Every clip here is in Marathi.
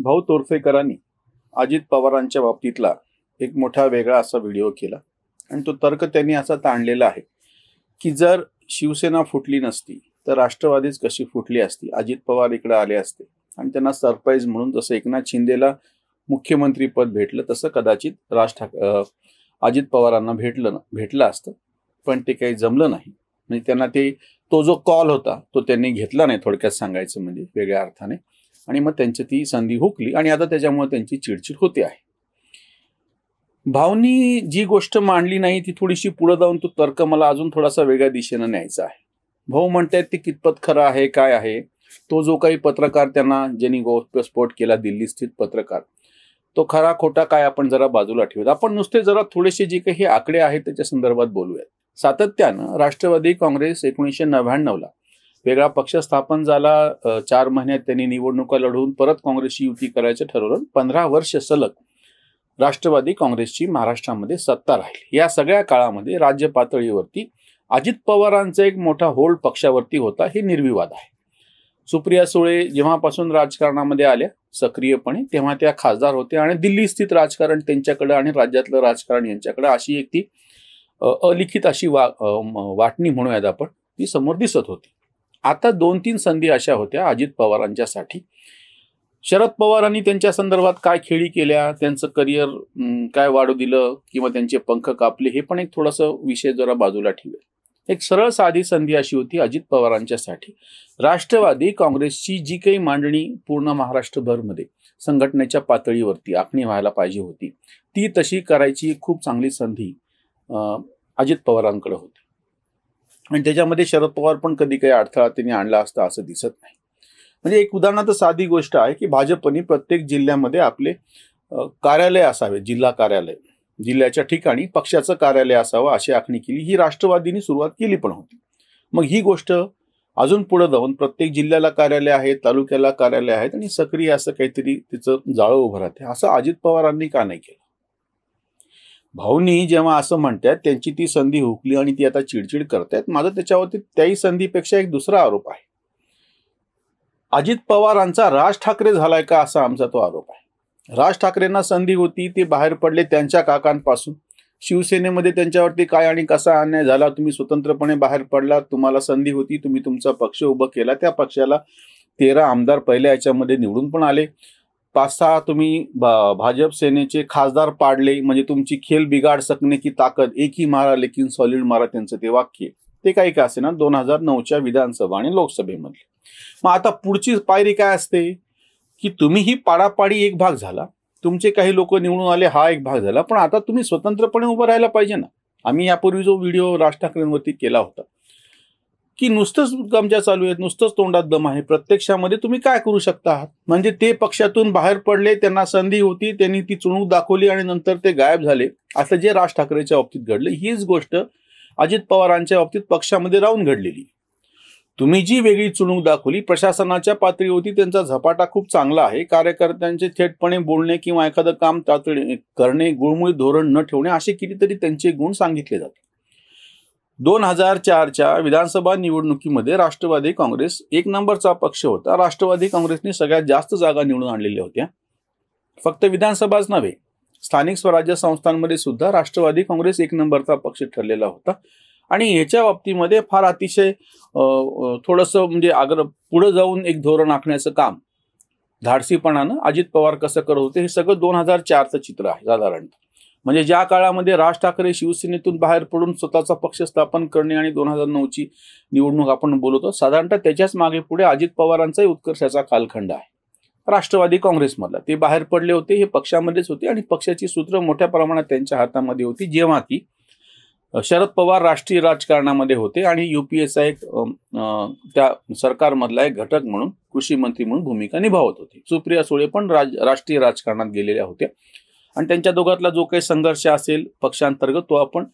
भाऊ तोरसेकरांनी अजित पवारांच्या बाबतीतला एक मोठा वेगळा असा व्हिडिओ केला आणि तो तर्क त्यांनी असा ताणलेला आहे की जर शिवसेना फुटली नसती तर राष्ट्रवादीच कशी फुटली असती, अजित पवार इकडे आले असते आणि त्यांना सरप्राईज म्हणून जसं एकनाथ शिंदेला मुख्यमंत्री पद भेटलं तसं कदाचित अजित पवारांना भेटलं असतं, पण ते काही जमलं नाही. म्हणजे त्यांना तो जो कॉल होता तो त्यांनी घेतला नाही, थोडक्यात सांगायचं म्हणजे वेगळ्या अर्थाने. आणि मग त्यांची ती संधी हुकली आणि आता त्याच्यामुळे त्यांची चिडचिड होते आहे. भावनी जी गोष्ट मांडली नाही ती थोडीशी पुढे जाऊन तो तर्क मला अजून थोडासा वेगळ्या दिशेने न्यायचा आहे. भाऊ म्हणतात ते कितपत खरं आहे, काय आहे. तो जो काही पत्रकार त्यांना ज्यांनी गौप्यस्फोट केला, दिल्ली स्थित पत्रकार, तो खरा खोटा काय आपण जरा बाजूला ठेवूयात. आपण नुसते जरा थोडेसे जे काही आकडे आहेत त्याच्या संदर्भात बोलूयात. सातत्यानं राष्ट्रवादी काँग्रेस 1999ला वेगळा पक्ष स्थापन झाला. 4 महिन्यात त्यांनी निवडणुका लढवून परत काँग्रेसची युती करायचं ठरवलं. 15 वर्ष सलग राष्ट्रवादी काँग्रेसची महाराष्ट्रामध्ये सत्ता राहिली. या सगळ्या काळामध्ये राज्य पातळीवरती अजित पवारांचा एक मोठा होल्ड पक्षावरती होता, हे निर्विवाद आहे. सुप्रिया सुळे जेव्हापासून राजकारणामध्ये आल्या सक्रियपणे तेव्हा त्या खासदार होत्या आणि दिल्ली स्थित राजकारण त्यांच्याकडे आणि राज्यातलं राजकारण यांच्याकडे अशी एक ती अलिखित अशी वाटणी म्हणूयात आपण, ती समोर दिसत होती. आता 2-3 संधी अशा होत्या अजित पवारांच्यासाठी. शरद पवारांनी त्यांच्या संदर्भात काय खेळी केल्या, त्यांचं करिअर काय वाढू दिलं किंवा त्यांचे पंख कापले, हे पण एक थोडंसं विषय जरा बाजूला ठेवूया. एक सरळ साधी संधी अशी होती अजित पवारांच्यासाठी. राष्ट्रवादी काँग्रेसची जी काही मांडणी पूर्ण महाराष्ट्रभरमध्ये संघटनेच्या पातळीवरती आखणी व्हायला पाहिजे होती, ती तशी करायची खूप चांगली संधी अजित पवारांकडे होती. आणि त्याच्यामध्ये शरद पवार पण कधी काही अडथळा त्यांनी आणला असता असं दिसत नाही. म्हणजे एक उदाहरणार्थ साधी गोष्ट आहे की भाजपने प्रत्येक जिल्ह्यामध्ये आपले कार्यालय असावे, जिल्हा कार्यालय, जिल्ह्याच्या ठिकाणी पक्षाचं कार्यालय असावं अशी आखणी केली. ही राष्ट्रवादीने सुरुवात केली पण होती. मग ही गोष्ट अजून पुढे जाऊन प्रत्येक जिल्ह्याला कार्यालय आहेत, तालुक्याला कार्यालय आहेत आणि सक्रिय असं काहीतरी तिचं जाळं उभं राहते. असं अजित पवारांनी का नाही केलं? भाऊनी जेव्हा असं म्हणतात त्यांची ती संधी हुकली आणि ती आता चिडचिड करतायत, माझं त्याच्यावरती त्याही संधीपेक्षा एक दुसरा आरोप आहे. अजित पवारांचा राज ठाकरे झालाय का असा आमचा तो आरोप आहे. राज ठाकरेंना संधी होती, ते बाहेर पडले त्यांच्या काकांपासून. शिवसेनेमध्ये त्यांच्यावरती काय आणि कसा अन्याय झाला, तुम्ही स्वतंत्रपणे बाहेर पडला, तुम्हाला संधी होती, तुम्ही तुमचा पक्ष उभा केला, त्या पक्षाला 13 आमदार पहिल्या याच्यामध्ये निवडून पण आले. 5-6 तुम्ही भाजप सेनेचे खासदार पाडले. म्हणजे तुमची खेल बिगाड सकने की ताकद, एक ही मारा लेकिन सॉलिड मारा, त्यांचं ते वाक्य, ते काही का असे ना 2009च्या विधानसभा आणि लोकसभेमधले. मग आता पुढची पायरी काय असते की तुम्ही ही पाडापाडी एक भाग झाला, तुमचे काही लोक निवडून आले, हा एक भाग झाला, पण आता तुम्ही स्वतंत्रपणे उभं राहायला पाहिजे ना. आम्ही यापूर्वी जो व्हिडिओ राज ठाकरेंवरती केला होता की नुसतंच गमजा चालू आहेत, नुसतंच तोंडात दम आहे, प्रत्यक्षामध्ये तुम्ही काय करू शकता आहात. म्हणजे ते पक्षातून बाहेर पडले, त्यांना संधी होती, त्यांनी ती चुणूक दाखवली आणि नंतर ते गायब झाले, असं जे राज ठाकरेच्या बाबतीत घडलं, हीच गोष्ट अजित पवारांच्या बाबतीत पक्षामध्ये राहून घडलेली. तुम्ही जी वेगळी चुणूक दाखवली, प्रशासनाच्या पातळीवरती त्यांचा झपाटा खूप चांगला आहे, कार्यकर्त्यांचे थेटपणे बोलणे किंवा एखादं काम तातडीने करणे, गुळमुळीत धोरण न ठेवणे, असे कितीतरी त्यांचे गुण सांगितले जातात. 2004च्या विधानसभा निवडणुकीमध्ये राष्ट्रवादी काँग्रेस 1 नंबरचा पक्ष होता. राष्ट्रवादी काँग्रेसने सगळ्यात जास्त जागा निवडून आणलेल्या होत्या. फक्त विधानसभाच नव्हे, स्थानिक स्वराज्य संस्थांमध्ये सुद्धा राष्ट्रवादी काँग्रेस 1 नंबरचा पक्ष ठरलेला होता. आणि याच्या बाबतीमध्ये फार अतिशय थोडंसं म्हणजे पुढे जाऊन एक धोरण आखण्याचं काम धाडसीपणानं अजित पवार कसं करत होते, हे सगळं 2004चं चित्र आहे साधारणतः. म्हणजे ज्या काळामध्ये राज ठाकरे शिवसेनेतून बाहेर पडून स्वतःचा पक्ष स्थापन करणे आणि 2009ची निवडणूक आपण बोलतो, साधारणतः त्याच्याच मागे पुढे अजित पवारांचाही उत्कर्षाचा कालखंड आहे. राष्ट्रवादी काँग्रेसमधला ते बाहेर पडले होते, हे पक्षामध्येच होते आणि पक्षाची सूत्र मोठ्या प्रमाणात त्यांच्या हातामध्ये होती, जेव्हा की शरद पवार राष्ट्रीय राजकारणामध्ये होते आणि युपीएचा एक त्या सरकारमधला एक घटक म्हणून, कृषी मंत्री म्हणून भूमिका निभावत होते. सुप्रिया सुळे पण राष्ट्रीय राजकारणात गेलेल्या होत्या आणि त्यांच्या दोघातला जो काही संघर्ष असेल पक्षांतर्गत, तो आपण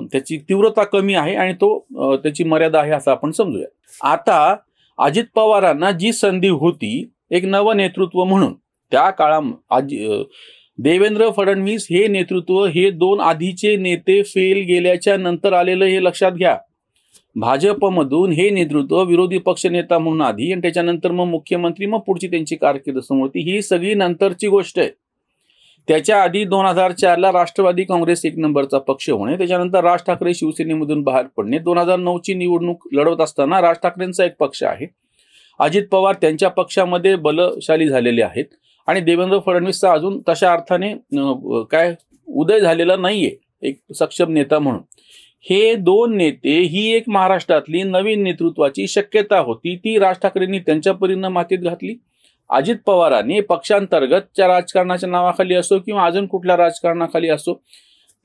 त्याची तीव्रता कमी आहे आणि तो त्याची मर्यादा आहे असं आपण समजूया. आता अजित पवारांना जी संधी होती एक नवं नेतृत्व म्हणून, त्या काळात देवेंद्र फडणवीस हे नेतृत्व, हे 2 आधीचे नेते फेल गेल्याच्या नंतर आलेलं, हे लक्षात घ्या. भाजपमधून हे नेतृत्व विरोधी पक्षनेता म्हणून आधी आणि त्याच्यानंतर मग मुख्यमंत्री, मग पुढची त्यांची कारकीर्द समोर होती, ही सगळी नंतरची गोष्ट आहे. त्याच्या आधी 2004ला राष्ट्रवादी काँग्रेस एक नंबरचा पक्ष होणे, त्याच्यानंतर राज ठाकरे शिवसेनेमधून बाहेर पडणे, 2009ची निवडणूक लढवत असताना राज ठाकरेंचा एक पक्ष आहे, अजित पवार त्यांच्या पक्षामध्ये बलशाली झालेले आहेत आणि देवेंद्र फडणवीसचा अजून तशा अर्थाने काय उदय झालेला नाहीये एक सक्षम नेता म्हणून. हे दोन नेते ही एक महाराष्ट्रातली नवीन नेतृत्वाची शक्यता होती, ती राज ठाकरेंनी त्यांच्या परीनं मातीत घातली. अजित पवारांनी पक्षांतर्गतच्या राजकारणाच्या नावाखाली असो किंवा अजून कुठल्या राजकारणाखाली असो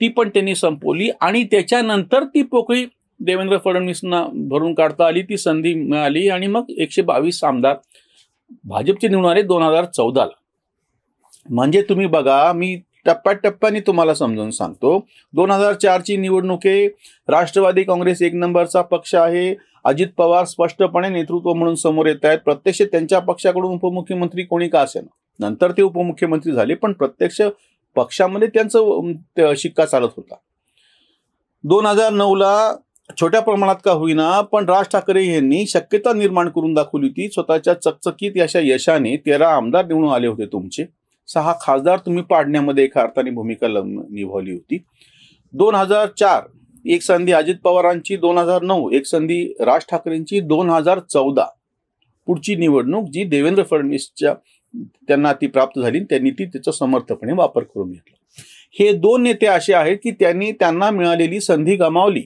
ती पण त्यांनी संपवली आणि त्याच्यानंतर ती पोकळी देवेंद्र फडणवीसांना भरून काढता आली, ती संधी मिळाली आणि मग 122 आमदार भाजपचे निवडून आले 2014ला. म्हणजे तुम्ही बघा, मी टप्प्याटप्प्याने तुम्हाला समजून सांगतो. 2004ची निवडणूक आहे, राष्ट्रवादी काँग्रेस एक नंबरचा पक्ष आहे, अजित पवार स्पष्टपणे नेतृत्व म्हणून समोर येत आहेत. प्रत्यक्ष त्यांच्या पक्षाकडून उपमुख्यमंत्री कोणी का असेना, नंतर ते उपमुख्यमंत्री झाले, पण प्रत्यक्ष पक्षामध्ये त्यांचं शिक्का चालत होता. 2009ला छोट्या प्रमाणात का होईना पण राज ठाकरे यांनी शक्यता निर्माण करून दाखवली होती. स्वतःच्या चकचकीत अशा यशाने 13 आमदार निवडून आले होते तुमचे, 6 खासदार तुम्ही पाडण्यामध्ये एका अर्थाने भूमिका निभावली होती. 2004 एक संधी अजित पवारांची, 2009 एक संधी राज ठाकरेंची, 2014 पुढची निवडणूक जी देवेंद्र फडणवीसच्या त्यांना ती प्राप्त झाली, त्यांनी ती त्याचा समर्थपणे वापर करून घेतला. हे दोन नेते असे आहेत की त्यांना मिळालेली संधी गमावली.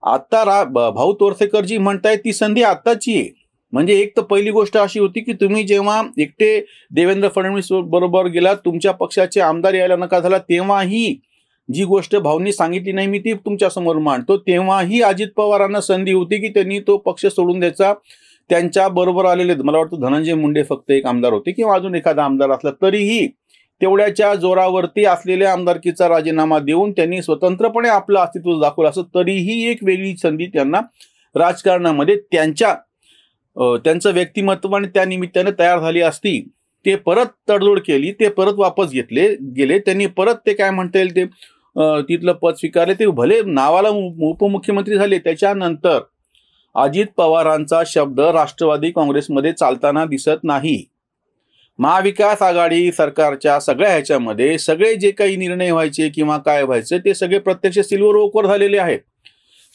आता भाऊ तोरसेकरजी म्हणतायत ती संधी आत्ताची आहे. म्हणजे एक तर पहिली गोष्ट अशी होती की तुम्ही जेव्हा एकटे देवेंद्र फडणवीस बरोबर गेलात, तुमच्या पक्षाचे आमदार यायला नकार झाला, तेव्हाही जी गोष्ट भाऊंनी सांगितली नाही मी ती तुमच्या समोर मांडतो, तेव्हाही अजित पवारांना संधी होती की त्यांनी तो पक्ष सोडून द्यायचा. त्यांच्या बरोबर आलेले मला वाटतं धनंजय मुंडे फक्त एक आमदार होते किंवा अजून एखादा आमदार असला, तरीही तेवढ्याच्या जोरावरती असलेल्या आमदारकीचा राजीनामा देऊन त्यांनी स्वतंत्रपणे आपलं अस्तित्व दाखवलं असं, तरीही एक वेगळी संधी त्यांना राजकारणामध्ये त्यांचं व्यक्तिमत्व आणि त्या निमित्ताने तयार झाली असती. ते परत तडजोड केली, ते परत वापस गेले, त्यांनी परत ते काय म्हणता येईल ते तिथलं पद स्वीकारले, ते भले नावाला उपमुख्यमंत्री झाले. त्याच्यानंतर अजित पवारांचा शब्द राष्ट्रवादी काँग्रेसमध्ये चालताना दिसत नाही. महाविकास आघाडी सरकारच्या सगळ्या ह्याच्यामध्ये सगळे जे काही निर्णय व्हायचे किंवा काय व्हायचे ते सगळे प्रत्यक्ष सिल्वर ओकवर झालेले आहेत.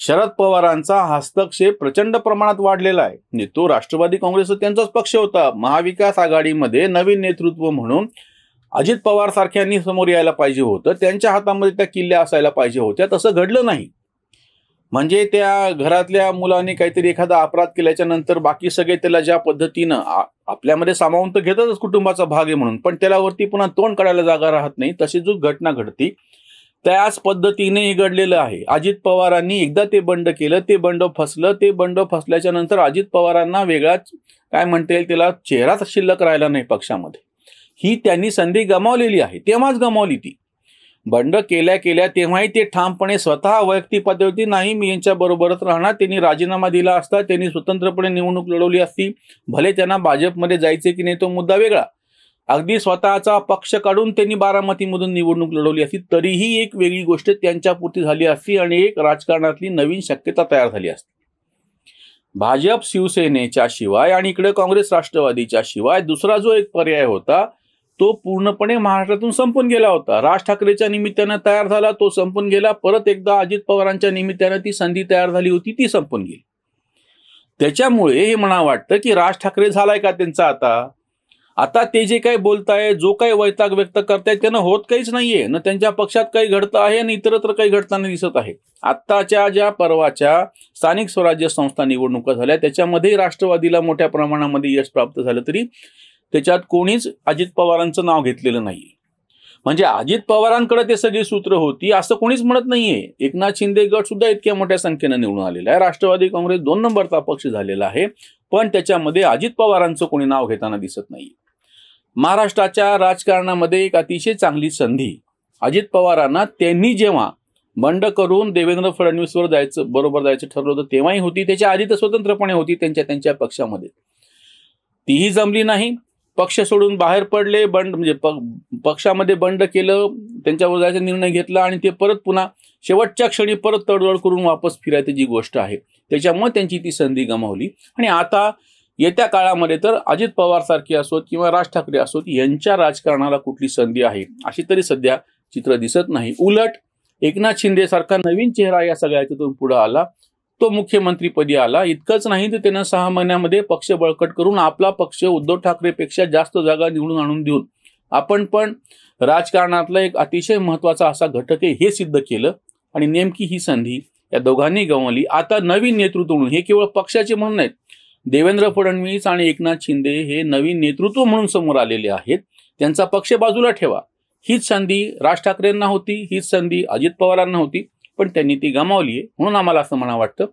शरद पवारांचा हस्तक्षेप प्रचंड प्रमाणात वाढलेला आहे. तो राष्ट्रवादी काँग्रेस त्यांचाच पक्ष होता. महाविकास आघाडीमध्ये नवीन नेतृत्व म्हणून अजित पवार सारख्यांनी समोर यायला पाहिजे होतं, त्यांच्या हातामध्ये त्या किल्ल्या असायला पाहिजे होत्या. तसं घडलं नाही. म्हणजे त्या घरातल्या मुलाने काहीतरी एखादा अपराध केल्याच्या नंतर बाकी सगळे त्याला ज्या पद्धतीनं आपल्यामध्ये सामावून तर घेतातच कुटुंबाचा भाग आहे म्हणून, पण त्याला वरती पुन्हा तोंड काढायला जागा राहत नाही. तशी जो घटना घडती त्याच पद्धतीने हे घडलेलं आहे. अजित पवारांनी एकदा ते बंड केलं, ते बंड फसलं, ते बंड फसल्याच्या नंतर अजित पवारांना वेगळाच काय म्हणता येईल त्याला चेहराच शिल्लक राहिला नाही पक्षामध्ये. ही त्यांनी संधी गमावलेली आहे, तेव्हाच गमावली ती. बंड केल्या तेव्हाही ते ठामपणे स्वतः वैयक्तिक पातळीवरती नाही मी यांच्या बरोबरच राहणार, त्यांनी राजीनामा दिला असता, त्यांनी स्वतंत्रपणे निवडणूक लढवली असती, भले त्यांना भाजपमध्ये जायचे की नाही तो मुद्दा वेगळा, अगदी स्वतःचा पक्ष काढून त्यांनी बारामतीमधून निवडणूक लढवली असती, तरीही एक वेगळी गोष्ट त्यांच्यापुरती झाली असती आणि एक राजकारणातली नवीन शक्यता तयार झाली असती. भाजप शिवसेनेच्या शिवाय आणि इकडे काँग्रेस राष्ट्रवादीच्या शिवाय दुसरा जो एक पर्याय होता तो पूर्णपणे महाराष्ट्रातून संपून गेला होता. राज ठाकरेच्या निमित्तानं तयार झाला, तो संपून गेला. परत एकदा अजित पवारांच्या निमित्तानं ती संधी तयार झाली होती, ती संपून गेली. त्याच्यामुळे हे मला वाटतं की राज ठाकरे झालाय का त्यांचा आता ते जे काही बोलताय, जो काही वैताग व्यक्त करतायत त्यानं होत काहीच नाहीये ना. त्यांच्या पक्षात काही घडतं आहे आणि इतरत्र काही घडताना दिसत आहे. आत्ताच्या ज्या परवाच्या स्थानिक स्वराज्य संस्था निवडणुका झाल्या त्याच्यामध्ये राष्ट्रवादीला मोठ्या प्रमाणामध्ये यश प्राप्त झालं, तरी त्याच्यात कोणीच अजित पवारांचं नाव घेतलेलं नाहीये. म्हणजे अजित पवारांकडे ते सगळी सूत्र होती असं कोणीच म्हणत नाहीये. एकनाथ शिंदे गट सुद्धा इतक्या मोठ्या संख्येनं निवडून आलेला आहे. राष्ट्रवादी काँग्रेस 2 नंबरचा पक्ष झालेला आहे, पण त्याच्यामध्ये अजित पवारांचं कोणी नाव घेताना दिसत नाही. महाराष्ट्राच्या राजकारणामध्ये एक अतिशय चांगली संधी अजित पवारांना त्यांनी जेव्हा बंड करून देवेंद्र फडणवीसवर बरोबर जायचं ठरलं होतं तेव्हाही होती, त्याच्या आधी तर स्वतंत्रपणे होती त्यांच्या पक्षामध्ये, तीही जमली नाही. पक्ष सोडून बाहेर पडले, म्हणजे पक्षामध्ये बंड केलं, त्यांच्यावर जायचा निर्णय घेतला आणि ते परत पुन्हा शेवटच्या क्षणी परत तडजोड करून वापस फिरायची जी गोष्ट आहे त्याच्यामुळे त्यांची ती संधी गमावली. आणि आता येत्या काळामध्ये तर अजित पवार सारखे असोत किंवा राज ठाकरे असोत यांच्या राजकारणाला कुठली संधी आहे अशी तरी सध्या चित्र दिसत नाही. उलट एकनाथ शिंदे सारखा नवीन चेहरा या सगळ्यातून पुढे आला, तो मुख्यमंत्रीपदी आला. इतकंच नाही तर त्यानं 6 महिन्यामध्ये पक्ष बळकट करून आपला पक्ष उद्धव ठाकरेपेक्षा जास्त जागा निवडून आणून देऊन आपण पण राजकारणातला एक अतिशय महत्वाचा असा घटक आहे हे सिद्ध केलं. आणि नेमकी ही संधी या दोघांनी गमावली. आता नवीन नेतृत्व म्हणून, हे केवळ पक्षाचे म्हणून नाहीत, देवेंद्र फडणवीस आणि एकनाथ शिंदे हे नवीन नेतृत्व म्हणून समोर आलेले आहेत. त्यांचा पक्ष बाजूला ठेवा. हीच संधी राज ठाकरेंना होती, हीच संधी अजित पवारांना होती, पण त्यांनी ती गमावली आहे. म्हणून आम्हाला असं म्हणा वाटतं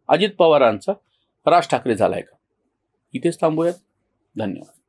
अजित पवारांचा राज ठाकरे झालाय का. इथेच थांबूयात. धन्यवाद.